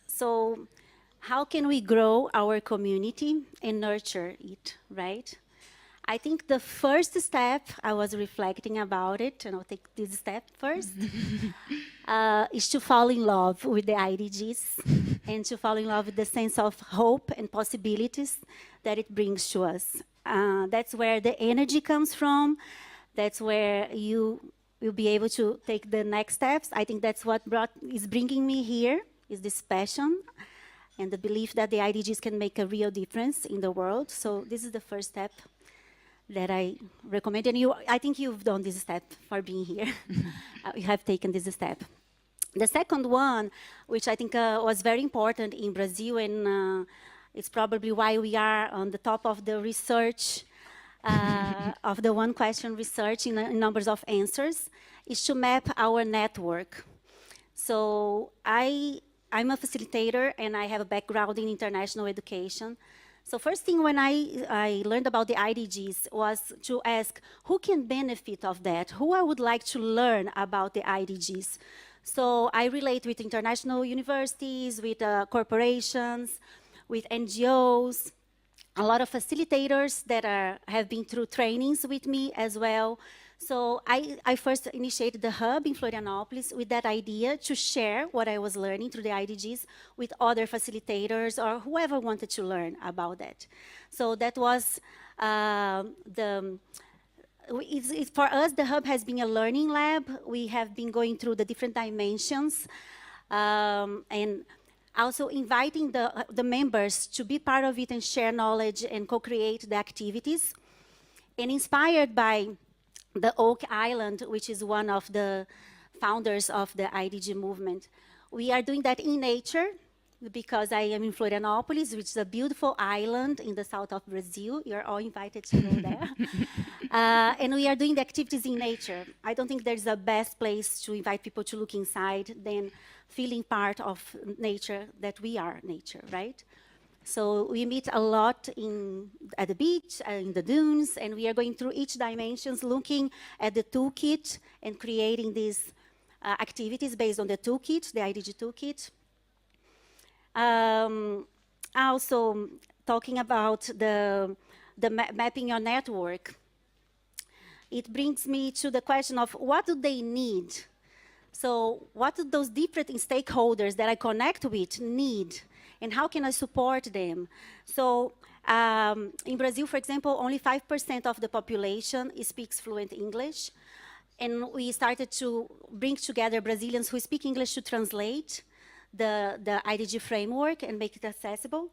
So how can we grow our community and nurture it, right? I think the first step, I was reflecting about it, and I'll take this step first, is to fall in love with the IDGs and to fall in love with the sense of hope and possibilities that it brings to us. That's where the energy comes from. That's where you will be able to take the next steps. I think that's what is bringing me here, is this passion and the belief that the IDGs can make a real difference in the world. So this is the first step that I recommend. And I think you've done this step for being here. You have taken this step. The second one, which I think was very important in Brazil, and it's probably why we are on the top of the research, of the one question research in numbers of answers, is to map our network. So I'm a facilitator, and I have a background in international education. So first thing when I learned about the IDGs was to ask who can benefit of that, who I would like to learn about the IDGs. So I relate with international universities, with corporations, with NGOs, a lot of facilitators that have been through trainings with me as well. So I first initiated the hub in Florianopolis with that idea to share what I was learning through the IDGs with other facilitators or whoever wanted to learn about that. So that was for us, the hub has been a learning lab. We have been going through the different dimensions and also inviting the members to be part of it and share knowledge and co-create the activities. And inspired by the Oak Island, which is one of the founders of the IDG movement. We are doing that in nature because I am in Florianopolis, which is a beautiful island in the south of Brazil. You're all invited to go there. And we are doing the activities in nature. I don't think there's a best place to invite people to look inside than feeling part of nature, that we are nature, right? So we meet a lot at the beach, in the dunes, and we are going through each dimensions, looking at the toolkit and creating these activities based on the toolkit, the IDG toolkit. Also, talking about the mapping your network, it brings me to the question of what do they need? So what do those different stakeholders that I connect with need? And how can I support them? So in Brazil, for example, only 5% of the population speaks fluent English. And we started to bring together Brazilians who speak English to translate the IDG framework and make it accessible.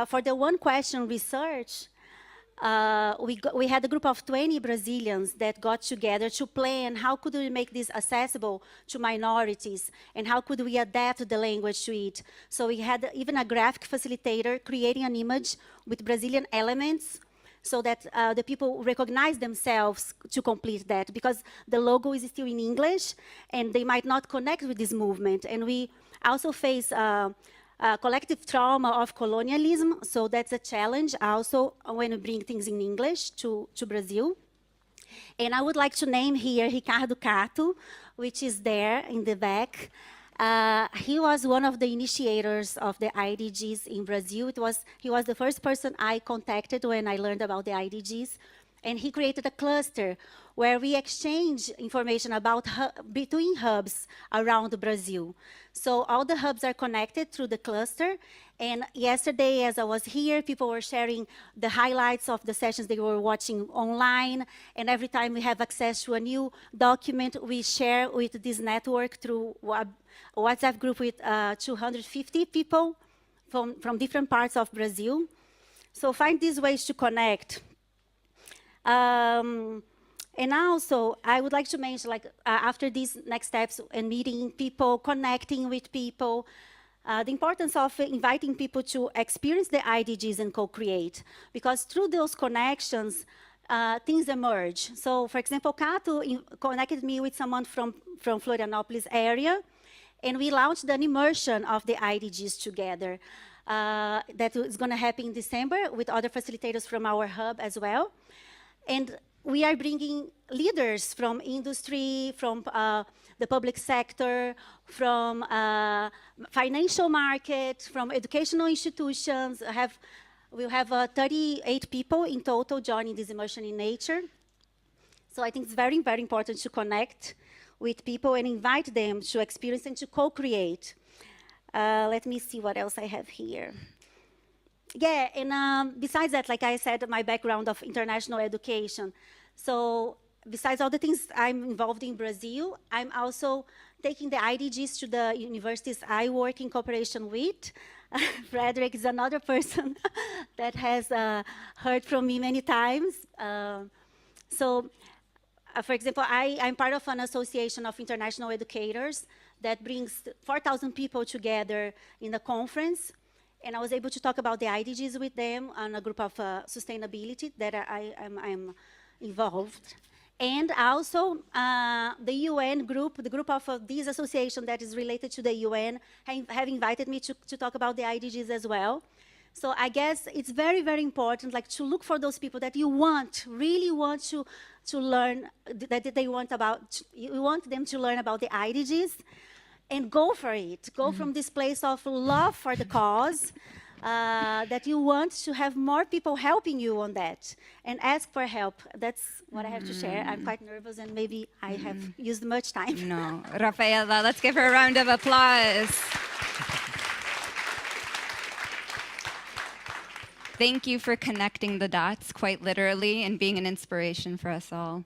For the one question research, we had a group of 20 Brazilians that got together to plan how could we make this accessible to minorities and how could we adapt the language to it. So we had even a graphic facilitator creating an image with Brazilian elements so that the people recognize themselves to complete that, because the logo is still in English and they might not connect with this movement. And we also face collective trauma of colonialism, so that's a challenge also when we bring things in English to Brazil. And I would like to name here Ricardo Cato, which is there in the back. He was one of the initiators of the IDGs in Brazil. He was the first person I contacted when I learned about the IDGs. And he created a cluster where we exchange information about between hubs around Brazil. So all the hubs are connected through the cluster. And yesterday, as I was here, people were sharing the highlights of the sessions they were watching online. And every time we have access to a new document, we share with this network through a WhatsApp group with 250 people from different parts of Brazil. So find these ways to connect. And also, I would like to mention, like, after these next steps and meeting people, connecting with people, the importance of inviting people to experience the IDGs and co-create. Because through those connections, things emerge. So, for example, Cato connected me with someone from Florianopolis area, and we launched an immersion of the IDGs together. That is going to happen in December with other facilitators from our hub as well. And we are bringing leaders from industry, from the public sector, from financial market, from educational institutions. We'll have 38 people in total joining this immersion in nature. So I think it's very, very important to connect with people and invite them to experience and to co-create. Let me see what else I have here. Yeah, and besides that, like I said, my background of international education. So besides all the things I'm involved in Brazil, I'm also taking the IDGs to the universities I work in cooperation with. Frederick is another person that has heard from me many times. For example, I'm part of an association of international educators that brings 4,000 people together in a conference. And I was able to talk about the IDGs with them on a group of sustainability that I'm involved. And also the UN group, the group of this association that is related to the UN, have invited me to talk about the IDGs as well. So I guess it's very, very important, like, to look for those people that you really want to learn, that they want about, you want them to learn about the IDGs, and go for it. Go from this place of love for the cause, that you want to have more people helping you on that, and ask for help. That's what I have to share. I'm quite nervous, and maybe I have used much time. No, Rafaela, let's give her a round of applause. Thank you for connecting the dots, quite literally, and being an inspiration for us all.